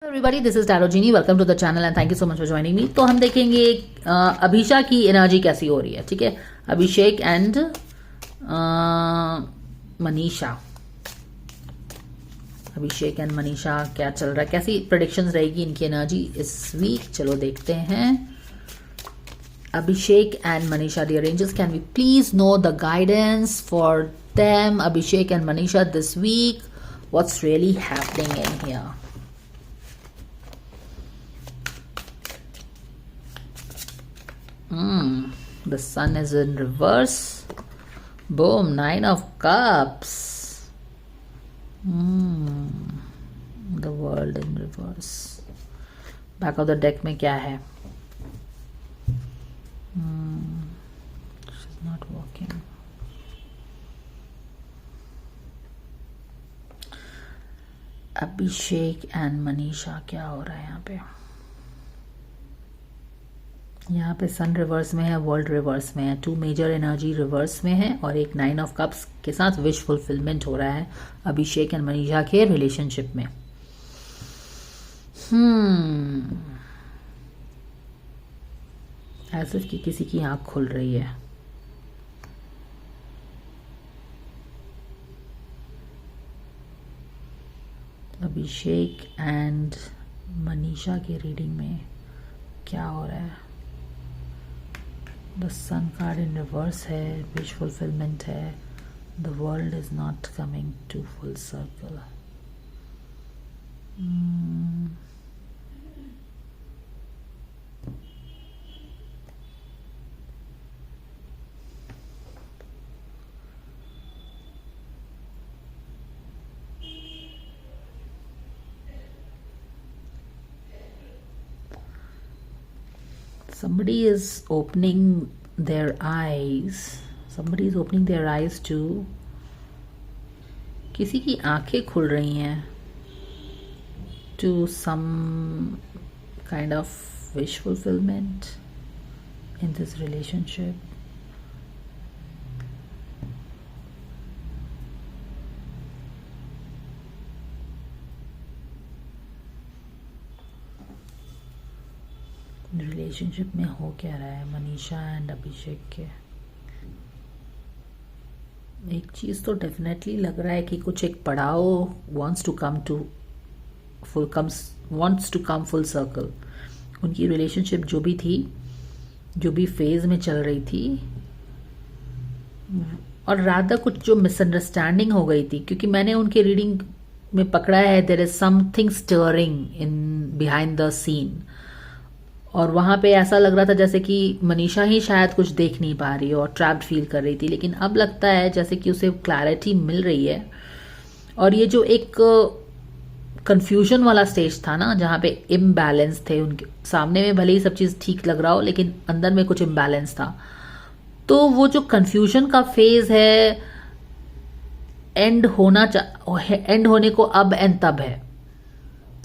Everybody, this is टैरोजीनी। Welcome to the channel and thank you so much for joining me. तो हम देखेंगे अभिषा की एनर्जी कैसी हो रही है। ठीक है, अभिषेक एंड मनीषा। अभिषेक एंड मनीषा क्या चल रहा है, कैसी प्रेडिक्शंस रहेगी इनकी एनर्जी इस वीक। चलो देखते हैं। Abhishek and Manisha, dear angels, can we please know the guidance for them, Abhishek and Manisha this week. What's really happening in here? The sun is in reverse. Boom, 9 of cups. The world in reverse. Back of the deck में क्या है? She's not working. Abhishek and Manisha, क्या हो रहा है यहाँ पे? यहाँ पे सन रिवर्स में है, वर्ल्ड रिवर्स में है, टू मेजर एनर्जी रिवर्स में है और एक 9 ऑफ कप्स के साथ विश फुलफिलमेंट हो रहा है अभिषेक एंड मनीषा के रिलेशनशिप में। ऐसे कि किसी की आंख खुल रही है। अभिषेक एंड मनीषा के रीडिंग में क्या हो रहा है? The sun card in reverse है, विश फुलफिलमेंट है, the world is not coming to full circle. Somebody is opening their eyes. Somebody is opening their eyes to, किसी की आंखें खुल रही हैं to some kind of wish fulfillment in this relationship. Relationship में हो क्या रहा है मनीषा एंड अभिषेक के? एक चीज तो डेफिनेटली लग रहा है कि कुछ एक पड़ाव wants to come full circle। उनकी रिलेशनशिप जो भी थी, जो भी फेज में चल रही थी, और राधा कुछ जो मिसअंडरस्टैंडिंग हो गई थी, क्योंकि मैंने उनके रीडिंग में पकड़ा है there is something stirring in behind the scene. और वहां पे ऐसा लग रहा था जैसे कि मनीषा ही शायद कुछ देख नहीं पा रही हो और ट्रैप्ड फील कर रही थी, लेकिन अब लगता है जैसे कि उसे क्लैरिटी मिल रही है। और ये जो एक कंफ्यूजन वाला स्टेज था ना, जहाँ पे इम्बैलेंस थे उनके सामने में, भले ही सब चीज ठीक लग रहा हो लेकिन अंदर में कुछ इम्बैलेंस था, तो वो जो कंफ्यूजन का फेज है एंड होने को अब एंड तब है।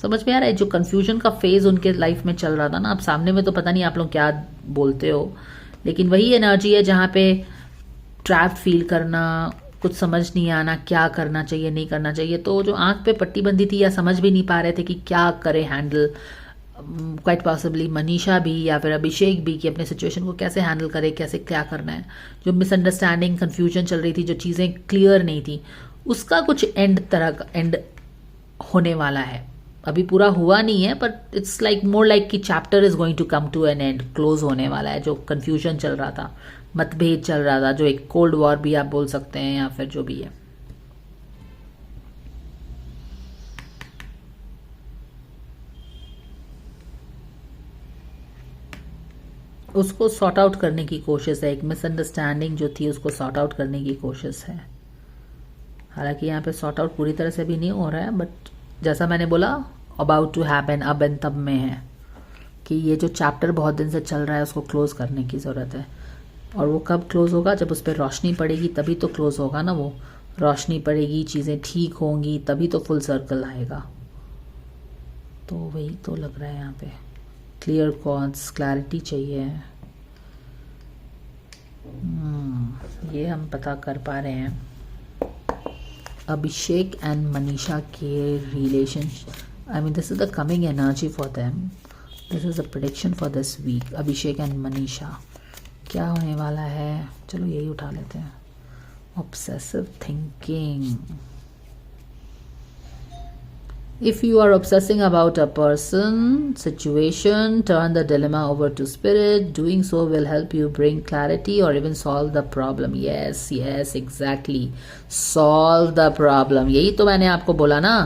समझ में आ रहा है? जो कंफ्यूजन का फेज उनके लाइफ में चल रहा था ना, अब सामने में तो पता नहीं आप लोग क्या बोलते हो, लेकिन वही एनर्जी है जहां पे ट्रैप फील करना, कुछ समझ नहीं आना, क्या करना चाहिए नहीं करना चाहिए। तो जो आंख पे पट्टी बंदी थी या समझ भी नहीं पा रहे थे कि क्या करे हैंडल, क्वाइट पॉसिबली मनीषा भी या फिर अभिषेक भी, कि अपने सिचुएशन को कैसे हैंडल करे, कैसे क्या करना है। जो मिसअंडरस्टैंडिंग कंफ्यूजन चल रही थी, जो चीजें क्लियर नहीं थी, उसका कुछ एंड होने वाला है। अभी पूरा हुआ नहीं है, but it's like more like कि chapter is going to come to an end, close होने वाला है। जो कंफ्यूजन चल रहा था, मतभेद चल रहा था, जो एक कोल्ड वॉर भी आप बोल सकते हैं या फिर जो भी है, उसको सॉर्ट आउट करने की कोशिश है। एक मिसअंडरस्टैंडिंग जो थी उसको सॉर्ट आउट करने की कोशिश है। हालांकि यहाँ पे सॉर्ट आउट पूरी तरह से भी नहीं हो रहा है, बट जैसा मैंने बोला अबाउट टू हैपन, अब एंड तब में है कि ये जो चैप्टर बहुत दिन से चल रहा है उसको क्लोज करने की जरूरत है। और वो कब क्लोज होगा? जब उस पर रोशनी पड़ेगी तभी तो क्लोज होगा ना। वो रोशनी पड़ेगी, चीजें ठीक होंगी, तभी तो फुल सर्कल आएगा। तो वही तो लग रहा है यहाँ पे। क्लियर कॉन्स, क्लैरिटी चाहिए। ये हम पता कर पा रहे हैं। अभिषेक एंड मनीषा के I mean, this is the coming energy for them. This is a prediction for this week. Abhishek and Manisha, क्या होने वाला है? चलो यही उठा लेते हैं. Obsessive thinking. If you are obsessing about a person, situation, turn the dilemma over to spirit. Doing so will help you bring clarity or even solve the problem. Yes, yes, exactly. Solve the problem. यही तो मैंने आपको बोला ना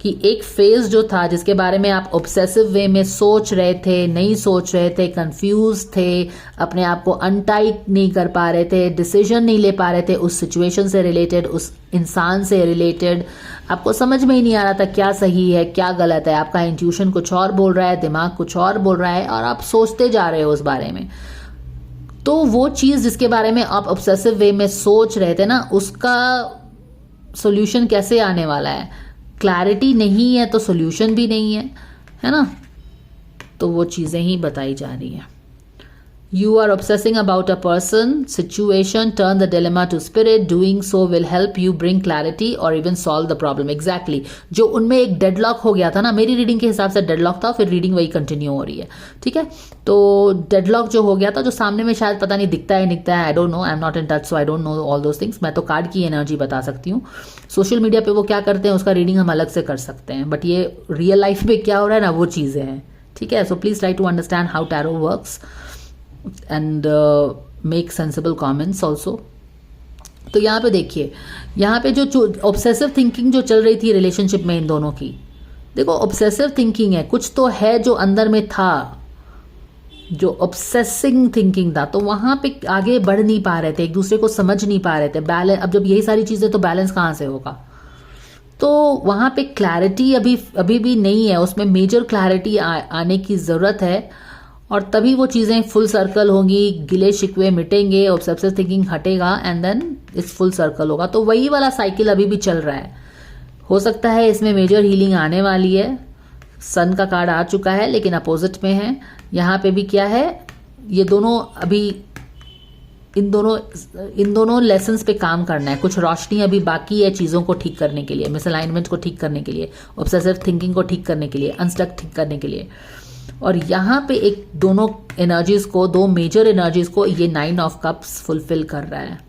कि एक phase जो था जिसके बारे में आप ऑब्सेसिव वे में सोच रहे थे, नहीं सोच रहे थे, कंफ्यूज थे, अपने आप को अनटाइट नहीं कर पा रहे थे, डिसीजन नहीं ले पा रहे थे उस सिचुएशन से रिलेटेड, उस इंसान से रिलेटेड, आपको समझ में ही नहीं आ रहा था क्या सही है क्या गलत है, आपका इंट्यूशन कुछ और बोल रहा है, दिमाग कुछ और बोल रहा है और आप सोचते जा रहे हो उस बारे में. तो वो चीज जिसके बारे में आप ऑब्सेसिव वे में सोच रहे थे ना, उसका सोल्यूशन कैसे आने वाला है? क्लैरिटी नहीं है तो सोल्यूशन भी नहीं है ना? तो वो चीजें ही बताई जा रही है. You are obsessing about a person, situation, turn the dilemma to spirit. Doing so will help you bring clarity or even solve the problem. Exactly. जो उनमें एक डेडलॉक हो गया था ना, मेरी रीडिंग के हिसाब से डेडलॉक था, फिर रीडिंग वही कंटिन्यू हो रही है. ठीक है, तो डेडलॉक जो हो गया था, जो सामने में शायद पता नहीं दिखता है, I don't know, I am not in touch, so I don't know all those things. मैं तो कार्ड की एनर्जी बता सकती हूँ. सोशल मीडिया पे वो क्या करते हैं उसका रीडिंग हम अलग से कर सकते हैं, बट ये रियल लाइफ में क्या हो रहा है ना, वो चीज़ें हैं. ठीक है, so please try to understand how tarot works and make sensible comments also. तो यहाँ पे देखिए, यहाँ पे जो ऑब्सेसिव थिंकिंग जो चल रही थी रिलेशनशिप में इन दोनों की, देखो ऑब्सेसिव थिंकिंग है, कुछ तो है जो अंदर में था, जो ऑब्सेसिंग थिंकिंग था, तो वहां पे आगे बढ़ नहीं पा रहे थे, एक दूसरे को समझ नहीं पा रहे थे. बैलेंस, अब जब यही सारी चीजें, तो बैलेंस कहाँ से होगा? तो वहां पे क्लैरिटी अभी भी नहीं है, उसमें मेजर क्लैरिटी आने की जरूरत है, और तभी वो चीज़ें फुल सर्कल होंगी, गिले शिकवे मिटेंगे, ऑब्सेसिव थिंकिंग हटेगा, एंड देन इस फुल सर्कल होगा. तो वही वाला साइकिल अभी भी चल रहा है. हो सकता है इसमें मेजर हीलिंग आने वाली है. सन का कार्ड आ चुका है लेकिन अपोजिट में है. यहाँ पे भी क्या है, ये दोनों अभी इन दोनों लेसन्स पे काम करना है. कुछ रोशनी अभी बाकी है चीज़ों को ठीक करने के लिए, मिसअलाइनमेंट को ठीक करने के लिए, ऑब्सेसिव थिंकिंग को ठीक करने के लिए, अनस्टक ठीक करने के लिए. और यहाँ पे एक दोनों एनर्जीज को, दो मेजर एनर्जीज को ये 9 ऑफ कप्स फुलफिल कर रहा है.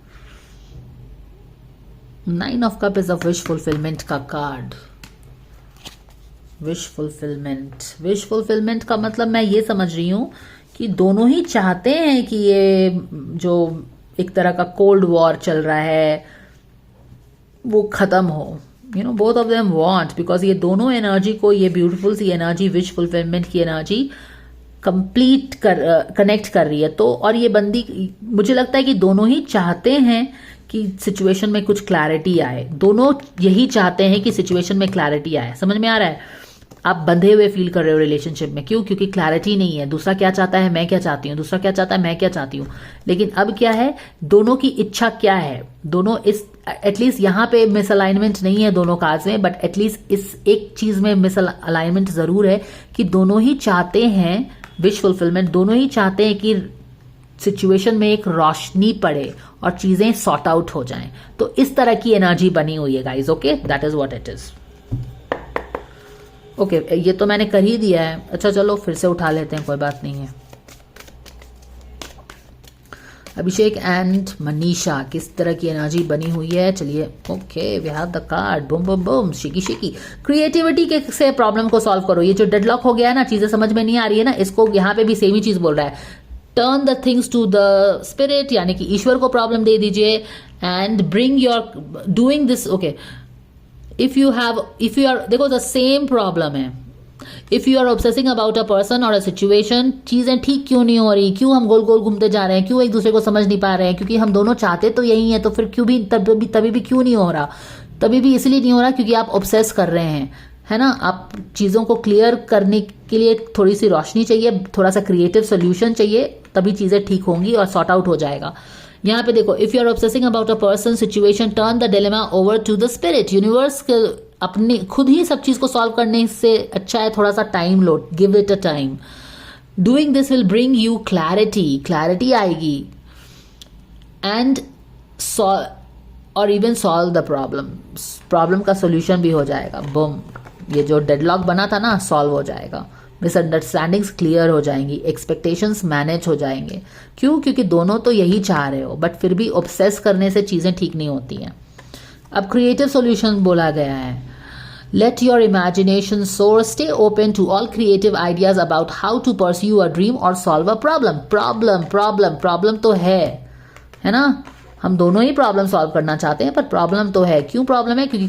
9 of cup is a wish fulfilment का कार्ड. विश फुलफिलमेंट का मतलब मैं ये समझ रही हूं कि दोनों ही चाहते हैं कि ये जो एक तरह का कोल्ड वॉर चल रहा है वो खत्म हो. Both of them want, because ये दोनों एनर्जी को, ये ब्यूटीफुल सी एनर्जी, विश फुलफिलमेंट की एनर्जी कंप्लीट कनेक्ट कर रही है. तो और ये बंदी, मुझे लगता है कि दोनों ही चाहते हैं कि सिचुएशन में कुछ क्लैरिटी आए. दोनों यही चाहते हैं कि सिचुएशन में क्लैरिटी आए. समझ में आ रहा है? आप बंधे हुए फील कर रहे हो रिलेशनशिप में. क्यों? क्योंकि क्लैरिटी नहीं है. दूसरा क्या चाहता है, मैं क्या चाहती हूँ, दूसरा क्या चाहता है, मैं क्या चाहती हूँ. लेकिन अब क्या है, दोनों की इच्छा क्या है, दोनों इस एटलीस्ट यहाँ पे मिसअलाइनमेंट नहीं है दोनों कार्ड्स में, बट एटलीस्ट इस एक चीज में मिसअलाइनमेंट जरूर है कि दोनों ही चाहते हैं विश फुलफिलमेंट. दोनों ही चाहते हैं कि सिचुएशन में एक रोशनी पड़े और चीजें सॉर्ट आउट हो जाएं. तो इस तरह की एनर्जी बनी हुई है guys. Okay, that is what it is. Okay, ये तो मैंने कर ही दिया है. अच्छा चलो फिर से उठा लेते हैं, कोई बात नहीं है. अभिषेक एंड मनीषा, किस तरह की एनर्जी बनी हुई है? चलिए, okay, we have the card. Boom boom boom, शिकी शिकी. क्रिएटिविटी के से प्रॉब्लम को सॉल्व करो. ये जो डेडलॉक हो गया है ना, चीजें समझ में नहीं आ रही है ना, इसको यहाँ पे भी सेम ही चीज बोल रहा है. Turn the things to the spirit, यानी कि ईश्वर को प्रॉब्लम दे दीजिए, and bring your doing this. Okay, if you are, देखो द सेम प्रॉब्लम है. If you are obsessing about a person और अ सिचुएशन, चीजें ठीक क्यों नहीं हो रही, क्यों हम गोल गोल घूमते जा रहे हैं, क्यों एक दूसरे को समझ नहीं पा रहे हैं, क्योंकि हम दोनों चाहते तो यही है, तो फिर क्यों भी तभी भी क्यों नहीं हो रहा? तभी भी इसलिए नहीं हो रहा क्योंकि आप ऑब्सेस कर रहे हैं, है ना. आप चीजों को क्लियर करने के लिए थोड़ी सी रोशनी चाहिए, थोड़ा सा क्रिएटिव सोल्यूशन चाहिए, तभी चीजें ठीक होंगी और सॉर्ट आउट हो जाएगा. यहाँ पे देखो, if you are obsessing about a person situation, turn the dilemma over to the spirit. Universe के अपने खुद ही सब चीज को सॉल्व करने से अच्छा है थोड़ा सा time low, give it a time. Doing this will bring you clarity आएगी, एंड और इवन सॉल्व द प्रॉब्लम का सोल्यूशन भी हो जाएगा. बूम, ये जो डेडलॉक बना था ना सॉल्व हो जाएगा, मिसअंडरस्टैंडिंग्स क्लियर हो जाएंगी, एक्सपेक्टेशंस मैनेज हो जाएंगे। क्यों? क्योंकि दोनों तो यही चाह रहे हो, बट फिर भी ऑब्सेस करने से चीज़ें ठीक नहीं होती हैं। अब क्रिएटिव सॉल्यूशन बोला गया है, let your imagination soar, stay open to all creative ideas about how to pursue a dream और सॉल्व अ प्रॉब्लम। प्रॉब्लम तो है ना, हम दोनों ही प्रॉब्लम सॉल्व करना चाहते हैं, पर प्रॉब्लम तो है। क्यों प्रॉब्लम है? क्योंकि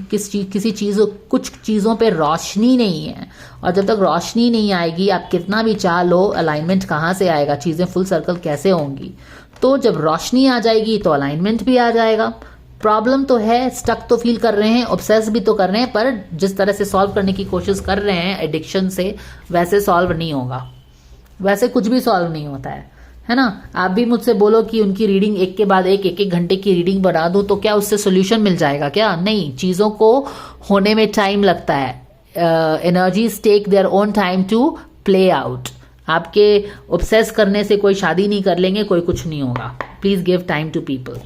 किसी चीज़, कुछ चीज़ों पे रोशनी नहीं है, और जब तक रोशनी नहीं आएगी आप कितना भी चाह लो, अलाइनमेंट कहाँ से आएगा, चीज़ें फुल सर्कल कैसे होंगी? तो जब रोशनी आ जाएगी तो अलाइनमेंट भी आ जाएगा। प्रॉब्लम तो है, स्टक तो फील कर रहे हैं, ऑब्सेस भी तो कर रहे हैं, पर जिस तरह से सॉल्व करने की कोशिश कर रहे हैं एडिक्शन से, वैसे सॉल्व नहीं होगा, वैसे कुछ भी सॉल्व नहीं होता है ना। आप भी मुझसे बोलो कि उनकी रीडिंग एक के बाद एक घंटे की रीडिंग बना दूं, तो क्या उससे सोल्यूशन मिल जाएगा? क्या नहीं, चीज़ों को होने में टाइम लगता है। Energies take their own time to play out. आपके ऑब्सेस करने से कोई शादी नहीं कर लेंगे, कोई कुछ नहीं होगा। Please give time to people.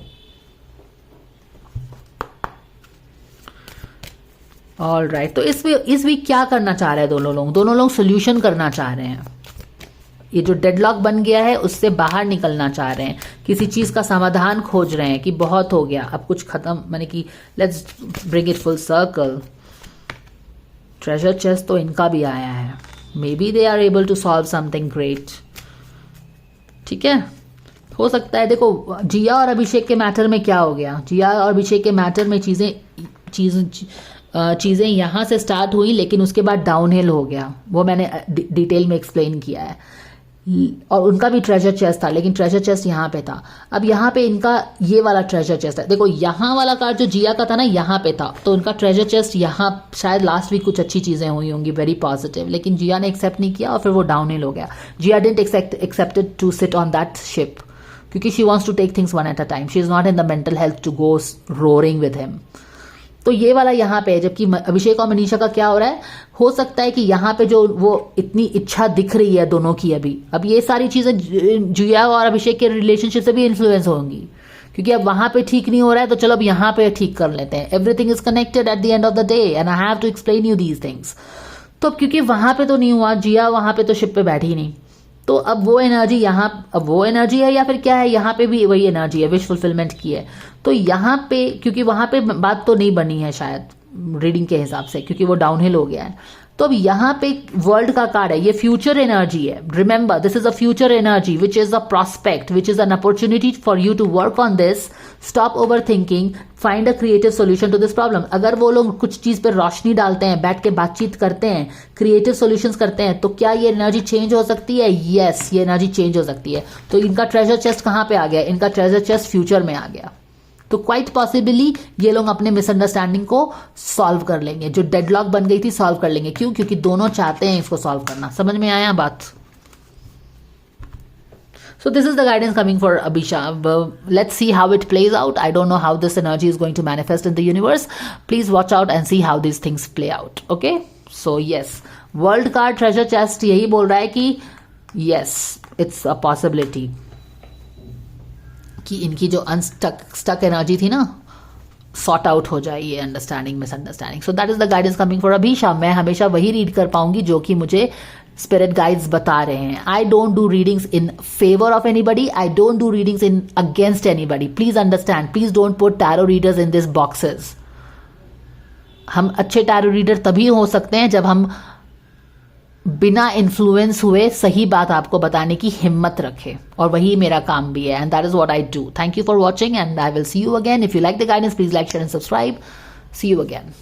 All right, तो इस वीक क्या करना चाह रहे हैं दोनों लोग सोल्यूशन करना चाह रहे हैं। ये जो डेडलॉक बन गया है उससे बाहर निकलना चाह रहे हैं, किसी चीज का समाधान खोज रहे हैं कि बहुत हो गया, अब कुछ खत्म, माने कि let's bring it full circle. Treasure chest तो इनका भी आया है, maybe they are able to solve something great. ठीक है, हो सकता है। देखो जिया और अभिषेक के मैटर में क्या हो गया, जिया और अभिषेक के मैटर में चीज़ें यहाँ से स्टार्ट हुई, लेकिन उसके बाद डाउनहिल हो गया, वो मैंने डिटेल में एक्सप्लेन किया है। और उनका भी ट्रेजर चेस्ट था, लेकिन ट्रेजर चेस्ट यहाँ पे था। अब यहाँ पे इनका ये वाला ट्रेजर चेस्ट है। देखो यहाँ वाला कार्ड जो जिया का था ना, यहाँ पे था, तो उनका ट्रेजर चेस्ट यहाँ, शायद लास्ट वीक कुछ अच्छी चीजें हुई होंगी, वेरी पॉजिटिव, लेकिन जिया ने एक्सेप्ट नहीं किया और फिर वो डाउनहिल हो गया। Jiya didn't accepted to sit on that ship, क्योंकि she wants to take things one at a time, she is not in the mental health to go roaring with him. तो ये वाला यहाँ पे है, जबकि अभिषेक और मनीषा का क्या हो रहा है, हो सकता है कि यहाँ पे जो वो इतनी इच्छा दिख रही है दोनों की, अब ये सारी चीजें जिया और अभिषेक के रिलेशनशिप से भी इन्फ्लुएंस होंगी, क्योंकि अब वहां पे ठीक नहीं हो रहा है, तो चलो अब यहाँ पे ठीक कर लेते हैं। Everything is connected at the end of the day and I have to explain you these things. तो क्योंकि वहां पे तो नहीं हुआ, जिया वहां पे तो शिप पे बैठी नहीं, तो अब वो एनर्जी यहाँ, अब वो एनर्जी है या फिर क्या है, यहाँ पे भी वही एनर्जी है, विश फुलफिलमेंट की है। तो यहाँ पे, क्योंकि वहां पे बात तो नहीं बनी है शायद रीडिंग के हिसाब से, क्योंकि वो डाउनहिल हो गया है। तो अब यहाँ पे वर्ल्ड का कार्ड है, ये फ्यूचर एनर्जी है। Remember, this is a future energy which is a prospect, which is an opportunity for you to work on this. Stop over thinking, find a creative solution to this problem. अगर वो लोग कुछ चीज पर रोशनी डालते हैं, बैठ के बातचीत करते हैं, क्रिएटिव सोल्यूशंस करते हैं, तो क्या ये एनर्जी चेंज हो सकती है? यस, ये एनर्जी चेंज हो सकती है। तो इनका ट्रेजर चेस्ट कहाँ पे आ गया? इनका ट्रेजर चेस्ट फ्यूचर में आ गया। तो क्वाइट पॉसिबली ये लोग अपने मिसअंडरस्टैंडिंग को सॉल्व कर लेंगे, जो डेडलॉक बन गई थी सॉल्व कर लेंगे। क्यों? क्योंकि दोनों चाहते हैं इसको सॉल्व करना। समझ में आया बात? So this is the guidance coming for Abhisha. Let's see how it plays out. I don't know how this energy is going to manifest in the universe. Please watch out and see how these things play out. Okay? So yes, world card treasure chest यही बोल रहा है कि yes, it's a possibility कि इनकी जो stuck energy थी ना, सॉर्ट आउट हो जाए, ये understanding misunderstanding. So that is the guidance coming for Abhisha. मैं हमेशा वही रीड कर पाऊंगी जो कि मुझे स्पिरिट गाइड्स बता रहे हैं। I don't do readings in favour of anybody, I don't do readings in against anybody. Please understand, please don't put tarot readers in this boxes. हम अच्छे टैरो रीडर तभी हो सकते हैं जब हम बिना इन्फ्लुएंस हुए सही बात आपको बताने की हिम्मत रखें, और वही मेरा काम भी है, and that is what I do. Thank you for watching and I will see you again. If you like the guidance, please like, share and subscribe. See you again.